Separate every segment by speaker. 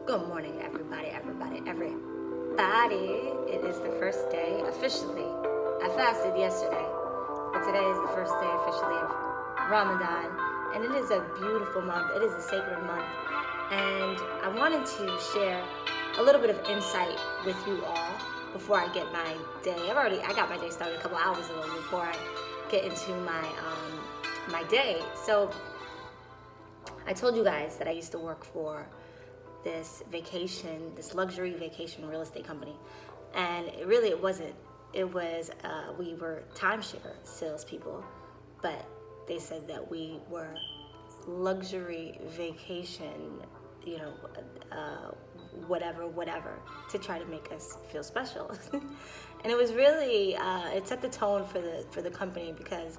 Speaker 1: Good morning, everybody. It is the first day officially. I fasted yesterday, but today is the first day officially of Ramadan, and it is a beautiful month. It is a sacred month, and I wanted to share a little bit of insight with you all before I get my day. I got my day started a couple hours ago before I get into my day. So I told you guys that I used to work for this luxury vacation real estate company. And it wasn't. It was, we were timeshare salespeople, but they said that we were luxury vacation, whatever, to try to make us feel special. And it was really, it set the tone for the company because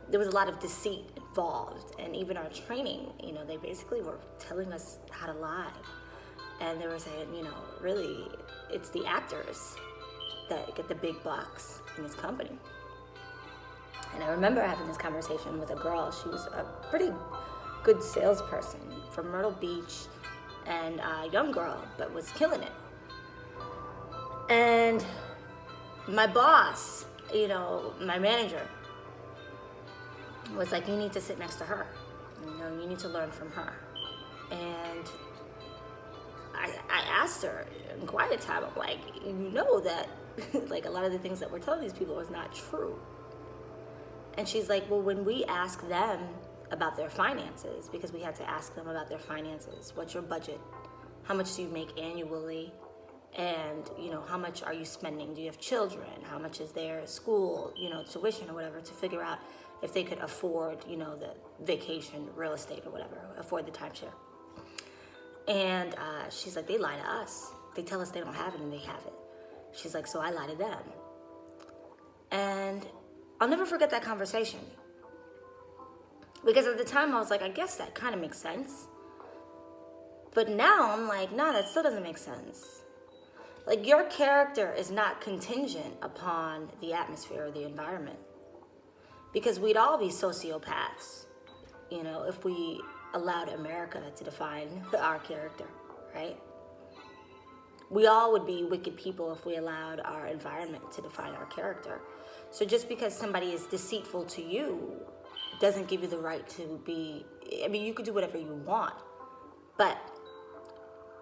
Speaker 1: there was a lot of deceit involved, and even our training, they basically were telling us how to lie, and they were saying, really, it's the actors that get the big bucks in this company. And I remember having this conversation with a girl. She was a pretty good salesperson from Myrtle Beach, and a young girl, but was killing it. And my boss, my manager, was like, you need to sit next to her. You need to learn from her. And I asked her in quiet time, I'm like, that like a lot of the things that we're telling these people is not true. And she's like, well, when we ask them about their finances, because we had to ask them about their finances, what's your budget? How much do you make annually? And, how much are you spending? Do you have children? How much is their school, tuition or whatever, to figure out if they could afford, the vacation, real estate or whatever, afford the timeshare. And she's like, they lie to us. They tell us they don't have it and they have it. She's like, so I lie to them. And I'll never forget that conversation. Because at the time I was like, I guess that kind of makes sense. But now I'm like, no, that still doesn't make sense. Like, your character is not contingent upon the atmosphere or the environment. Because we'd all be sociopaths, if we allowed America to define our character, right? We all would be wicked people if we allowed our environment to define our character. So just because somebody is deceitful to you doesn't give you the right to be, you could do whatever you want. But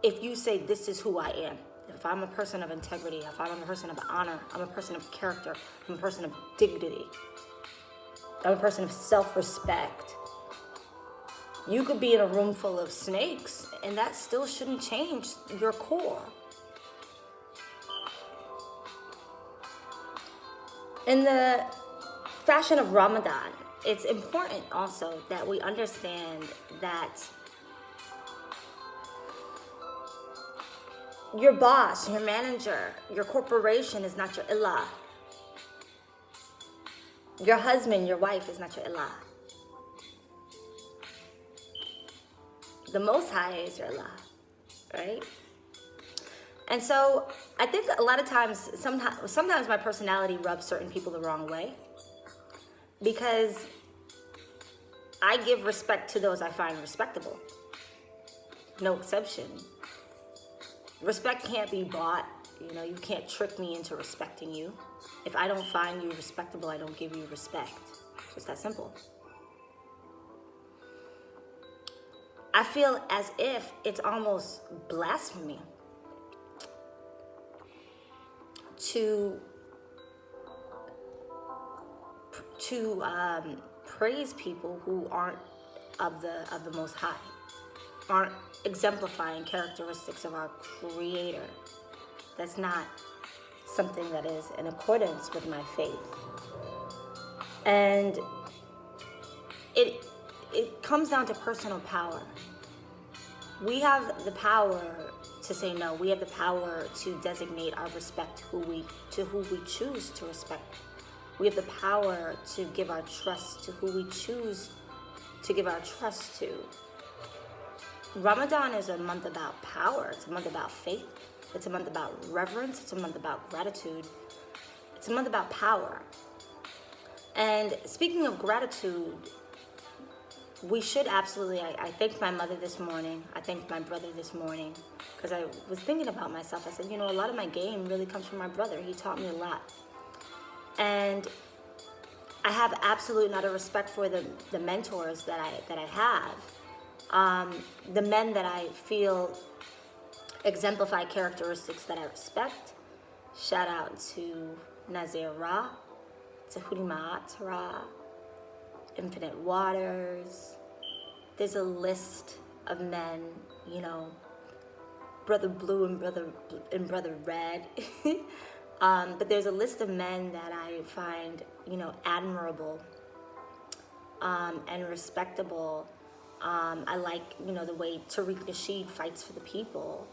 Speaker 1: if you say, this is who I am, if I'm a person of integrity, if I'm a person of honor, I'm a person of character, I'm a person of dignity, I'm a person of self-respect. You could be in a room full of snakes, and that still shouldn't change your core. In the fashion of Ramadan, it's important also that we understand that your boss, your manager, your corporation is not your ilah. Your husband, your wife is not your ilah. The Most High is your ilah, right? And so I think a lot of times, sometimes my personality rubs certain people the wrong way, because I give respect to those I find respectable. No exception. Respect can't be bought. You can't trick me into respecting you. If I don't find you respectable, I don't give you respect. Just that simple. I feel as if it's almost blasphemy to praise people who aren't of the Most High, aren't exemplifying characteristics of our Creator. That's not something that is in accordance with my faith. And it comes down to personal power. We have the power to say no. We have the power to designate our respect to who we choose to respect. We have the power to give our trust to who we choose to give our trust to. Ramadan is a month about power. It's a month about faith. It's a month about reverence. It's a month about gratitude. It's a month about power. And speaking of gratitude, we should absolutely, I thanked my mother this morning. I thanked my brother this morning because I was thinking about myself. I said, you know, a lot of my game really comes from my brother. He taught me a lot. And I have absolute not a respect for the mentors that I have. The men that I feel exemplify characteristics that I respect. Shout out to Nazir Ra, to Hudimat Ra, Infinite Waters. There's a list of men, you know, Brother Blue and Brother Red. But there's a list of men that I find, you know, admirable and respectable. I like, you know, the way Tariq Nasheed fights for the people.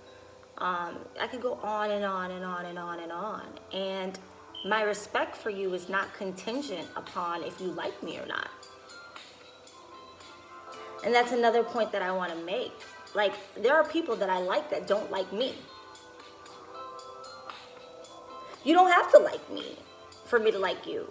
Speaker 1: I could go on and on and on and on and on. And my respect for you is not contingent upon if you like me or not. And that's another point that I want to make. Like, there are people that I like that don't like me. You don't have to like me for me to like you.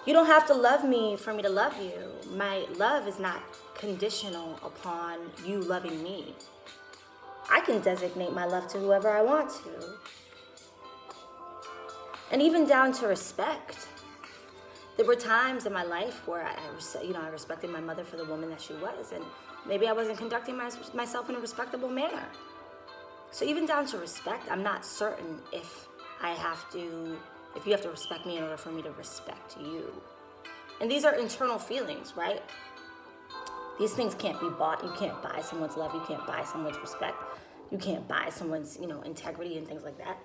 Speaker 1: You don't have to love me for me to love you. My love is not conditional upon you loving me. I can designate my love to whoever I want to. And even down to respect. There were times in my life where I respected my mother for the woman that she was, and maybe I wasn't conducting myself in a respectable manner. So even down to respect, I'm not certain if you have to respect me in order for me to respect you. And these are internal feelings, right? These things can't be bought. You can't buy someone's love. You can't buy someone's respect. You can't buy someone's, you know, integrity and things like that.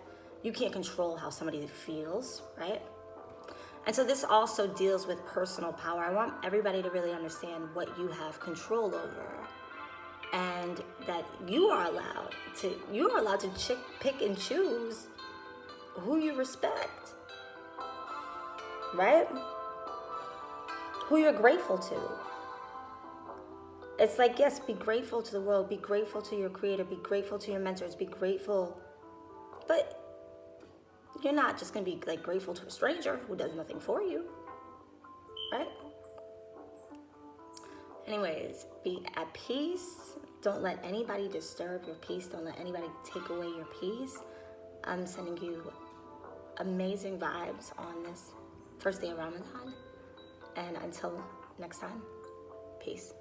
Speaker 1: You can't control how somebody feels, right? And so this also deals with personal power. I want everybody to really understand what you have control over, and that you are allowed to pick and choose who you respect, right? Who you're grateful to. It's like, yes, be grateful to the world, be grateful to your creator, be grateful to your mentors, be grateful, but you're not just going to be like grateful to a stranger who does nothing for you, right? Anyways, be at peace. Don't let anybody disturb your peace. Don't let anybody take away your peace. I'm sending you amazing vibes on this first day of Ramadan. And until next time, peace.